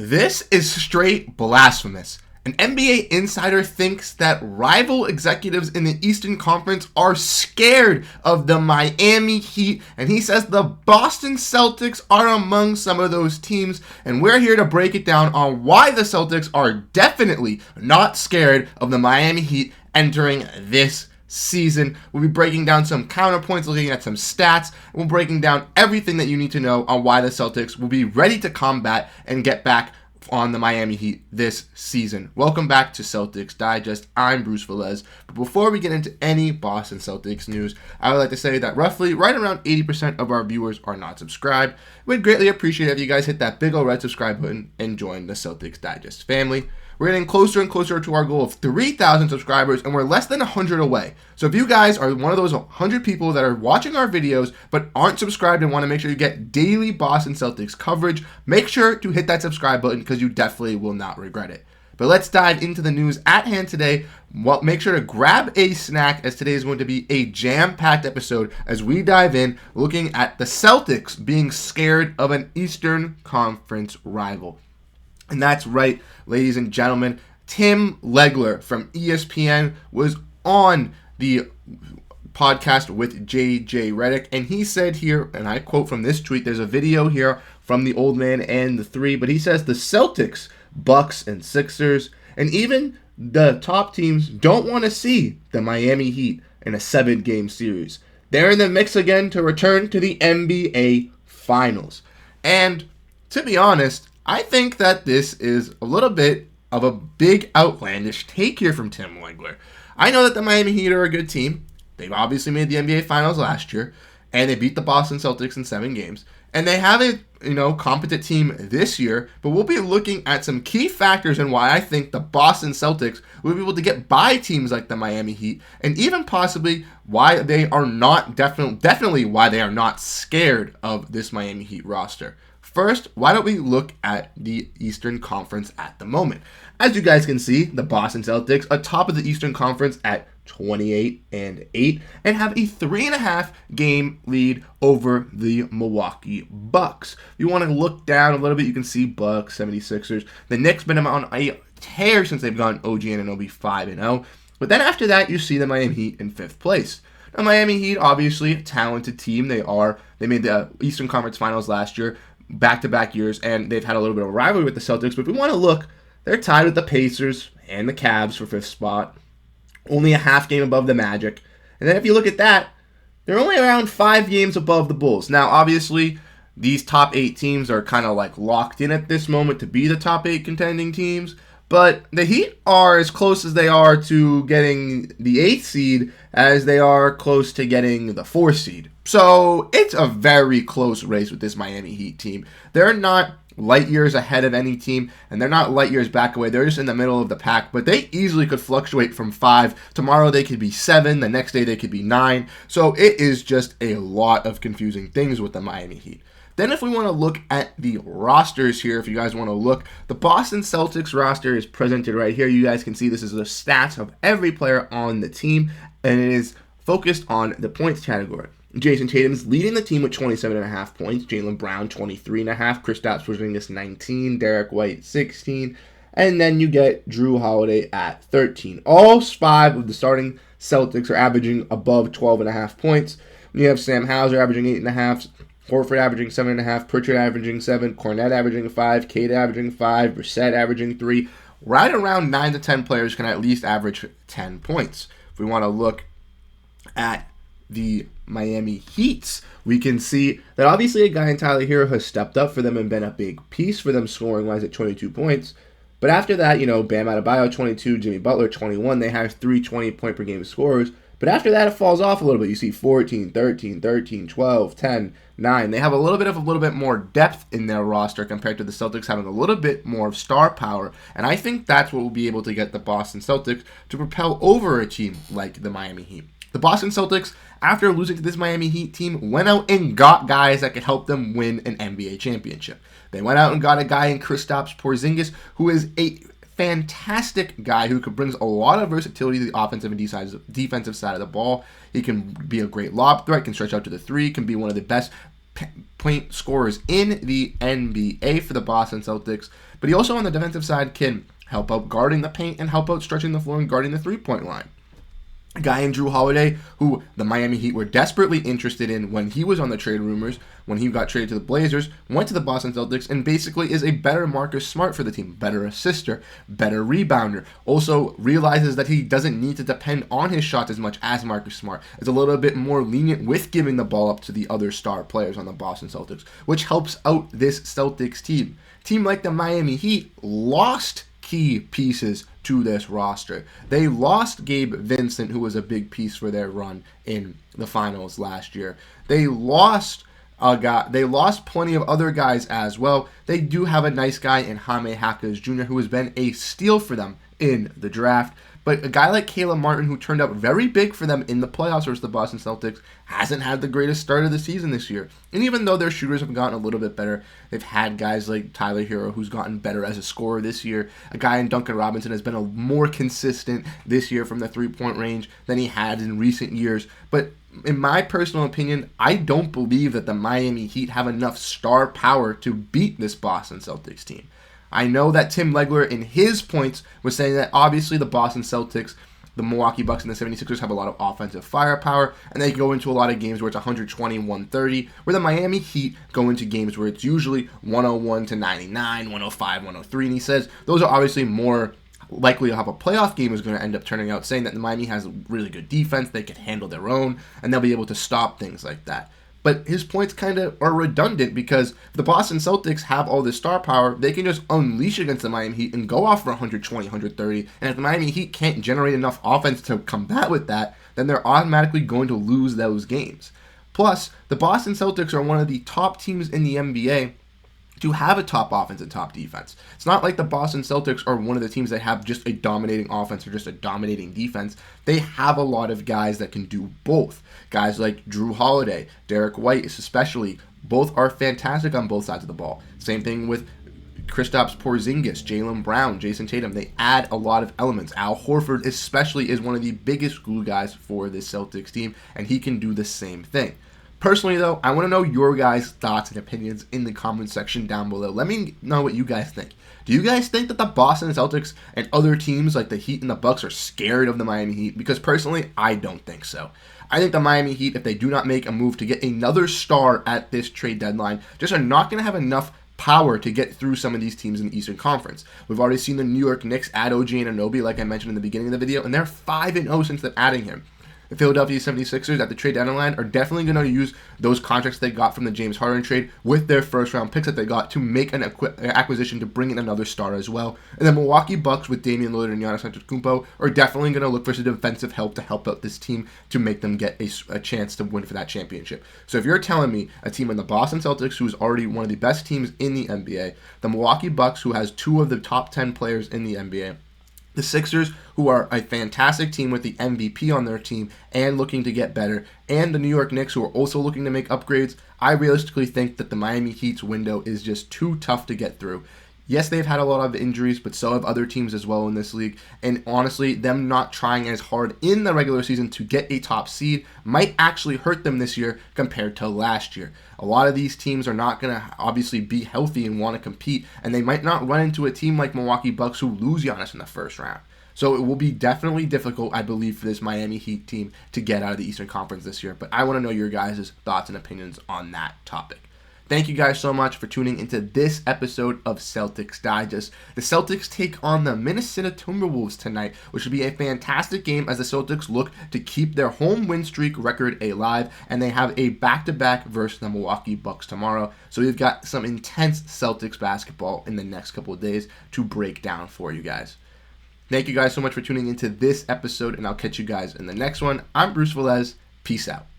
This is straight blasphemous. An NBA insider thinks that rival executives in the Eastern Conference are scared of the Miami Heat, and he says the Boston Celtics are among some of those teams, and we're here to break it down on why the Celtics are definitely not scared of the Miami Heat entering this season. We'll be breaking down some counterpoints, looking at some stats, and we're breaking down everything that you need to know on why the Celtics will be ready to combat and get back on the Miami Heat this season. Welcome back to Celtics Digest. I'm Bruce Veliz. But before we get into any Boston Celtics news, I would like to say that roughly right around 80% of our viewers are not subscribed. We'd greatly appreciate it if you guys hit that big old red subscribe button and join the Celtics Digest family. We're getting closer and closer to our goal of 3,000 subscribers, and we're less than 100 away. So if you guys are one of those 100 people that are watching our videos but aren't subscribed and want to make sure you get daily Boston Celtics coverage, make sure to hit that subscribe button because you definitely will not regret it. But let's dive into the news at hand today. Well, make sure to grab a snack as today is going to be a jam-packed episode as we dive in looking at the Celtics being scared of an Eastern Conference rival. And that's right, ladies and gentlemen. Tim Legler from ESPN was on the podcast with JJ Redick, and he said here, and I quote from this tweet, there's a video here from the old man and the three, but he says the Celtics, Bucks, and Sixers, and even the top teams don't want to see the Miami Heat in a 7-game series. They're in the mix again to return to the NBA Finals. And to be honest, I think that this is a little bit of a big outlandish take here from Tim Legler. I know that the Miami Heat are a good team. They've obviously made the NBA Finals last year, and they beat the Boston Celtics in 7 games. And they have a, competent team this year, but we'll be looking at some key factors and why I think the Boston Celtics will be able to get by teams like the Miami Heat, and even possibly why they are not, definitely why they are not scared of this Miami Heat roster. First, why don't we look at the Eastern Conference at the moment? As you guys can see, the Boston Celtics atop of the Eastern Conference at 28-8 and have a 3.5 game lead over the Milwaukee Bucks. If you want to look down a little bit, you can see Bucks, 76ers. The Knicks been on a tear since they've gone OG and OB 5-0. But then after that, you see the Miami Heat in 5th place. Now, Miami Heat, obviously a talented team. They made the Eastern Conference Finals last year, back-to-back years, and they've had a little bit of a rivalry with the Celtics. But if we want to look, they're tied with the Pacers and the Cavs for 5th spot. Only a half game above the Magic. And then if you look at that, they're only around 5 games above the Bulls. Now, obviously, these top 8 teams are kind of like locked in at this moment to be the top 8 contending teams. But the Heat are as close as they are to getting the 8th seed as they are close to getting the 4th seed. So it's a very close race with this Miami Heat team. They're not light years ahead of any team, and they're not light years back away. They're just in the middle of the pack, but they easily could fluctuate from 5. Tomorrow they could be 7. The next day they could be 9. So it is just a lot of confusing things with the Miami Heat. Then if we want to look at the rosters here, if you guys want to look, the Boston Celtics roster is presented right here. You guys can see this is the stats of every player on the team, and it is focused on the points category. Jayson Tatum's leading the team with 27.5 points. Jaylen Brown, 23.5. Kristaps Porzingis, 19. Derrick White, 16. And then you get Jrue Holiday at 13. All 5 of the starting Celtics are averaging above 12.5 points. You have Sam Hauser averaging 8.5. Horford averaging 7.5. Pritchard averaging 7. Kornet averaging 5. Kate averaging 5. Brissett averaging 3. Right around 9 to 10 players can at least average 10 points. If we want to look at the Miami Heats, we can see that obviously a guy in Tyler Hero has stepped up for them and been a big piece for them scoring-wise at 22 points. But after that, Bam Adebayo, 22, Jimmy Butler, 21. They have 3 20-point-per-game scorers. But after that, it falls off a little bit. You see 14, 13, 13, 12, 10, 9. They have a little bit more depth in their roster compared to the Celtics having a little bit more star power. And I think that's what will be able to get the Boston Celtics to propel over a team like the Miami Heat. The Boston Celtics, after losing to this Miami Heat team, went out and got guys that could help them win an NBA championship. They went out and got a guy in Kristaps Porzingis, who is a fantastic guy who brings a lot of versatility to the offensive and defensive side of the ball. He can be a great lob threat, can stretch out to the 3, can be one of the best point scorers in the NBA for the Boston Celtics, but he also on the defensive side can help out guarding the paint and help out stretching the floor and guarding the three-point line. A guy in Jrue Holiday, who the Miami Heat were desperately interested in when he was on the trade rumors, when he got traded to the Blazers, went to the Boston Celtics, and basically is a better Marcus Smart for the team, better assister, better rebounder. Also realizes that he doesn't need to depend on his shots as much as Marcus Smart. Is a little bit more lenient with giving the ball up to the other star players on the Boston Celtics, which helps out this Celtics team. Team like the Miami Heat lost key pieces to this roster. They lost Gabe Vincent, who was a big piece for their run in the finals last year. They lost a guy. They lost plenty of other guys as well. They do have a nice guy in Jaime Jaquez Jr., who has been a steal for them in the draft. But a guy like Caleb Martin, who turned out very big for them in the playoffs versus the Boston Celtics, hasn't had the greatest start of the season this year. And even though their shooters have gotten a little bit better, they've had guys like Tyler Hero, who's gotten better as a scorer this year. A guy in Duncan Robinson has been a more consistent this year from the three-point range than he had in recent years. But in my personal opinion, I don't believe that the Miami Heat have enough star power to beat this Boston Celtics team. I know that Tim Legler in his points was saying that obviously the Boston Celtics, the Milwaukee Bucks, and the 76ers have a lot of offensive firepower, and they go into a lot of games where it's 120-130, where the Miami Heat go into games where it's usually 101-99, 105-103, and he says those are obviously more likely to have a playoff game is going to end up turning out, saying that the Miami has really good defense, they can handle their own, and they'll be able to stop things like that. But his points kind of are redundant because if the Boston Celtics have all this star power, they can just unleash against the Miami Heat and go off for 120, 130. And if the Miami Heat can't generate enough offense to combat with that, then they're automatically going to lose those games. Plus, the Boston Celtics are one of the top teams in the NBA to have a top offense and top defense. It's not like the Boston Celtics are one of the teams that have just a dominating offense or just a dominating defense. They have a lot of guys that can do both. Guys like Jrue Holiday, Derrick White especially, both are fantastic on both sides of the ball. Same thing with Kristaps Porzingis, Jaylen Brown, Jayson Tatum. They add a lot of elements. Al Horford especially is one of the biggest glue guys for this Celtics team, and he can do the same thing. Personally, though, I want to know your guys' thoughts and opinions in the comment section down below. Let me know what you guys think. Do you guys think that the Boston Celtics and other teams like the Heat and the Bucks are scared of the Miami Heat? Because personally, I don't think so. I think the Miami Heat, if they do not make a move to get another star at this trade deadline, just are not going to have enough power to get through some of these teams in the Eastern Conference. We've already seen the New York Knicks add OG Anunoby, like I mentioned in the beginning of the video, and they're 5-0 since they're adding him. The Philadelphia 76ers at the trade deadline are definitely going to use those contracts they got from the James Harden trade with their first-round picks that they got to make an acquisition to bring in another star as well. And the Milwaukee Bucks with Damian Lillard and Giannis Antetokounmpo are definitely going to look for some defensive help to help out this team to make them get a chance to win for that championship. So if you're telling me a team in the Boston Celtics, who is already one of the best teams in the NBA, the Milwaukee Bucks, who has 2 of the top 10 players in the NBA, the Sixers, who are a fantastic team with the MVP on their team and looking to get better, and the New York Knicks, who are also looking to make upgrades, I realistically think that the Miami Heat's window is just too tough to get through. Yes, they've had a lot of injuries, but so have other teams as well in this league. And honestly, them not trying as hard in the regular season to get a top seed might actually hurt them this year compared to last year. A lot of these teams are not going to obviously be healthy and want to compete, and they might not run into a team like Milwaukee Bucks who lose Giannis in the first round. So it will be definitely difficult, I believe, for this Miami Heat team to get out of the Eastern Conference this year. But I want to know your guys' thoughts and opinions on that topic. Thank you guys so much for tuning into this episode of Celtics Digest. The Celtics take on the Minnesota Timberwolves tonight, which will be a fantastic game as the Celtics look to keep their home win streak record alive, and they have a back-to-back versus the Milwaukee Bucks tomorrow. So we've got some intense Celtics basketball in the next couple of days to break down for you guys. Thank you guys so much for tuning into this episode, and I'll catch you guys in the next one. I'm Bruce Veliz. Peace out.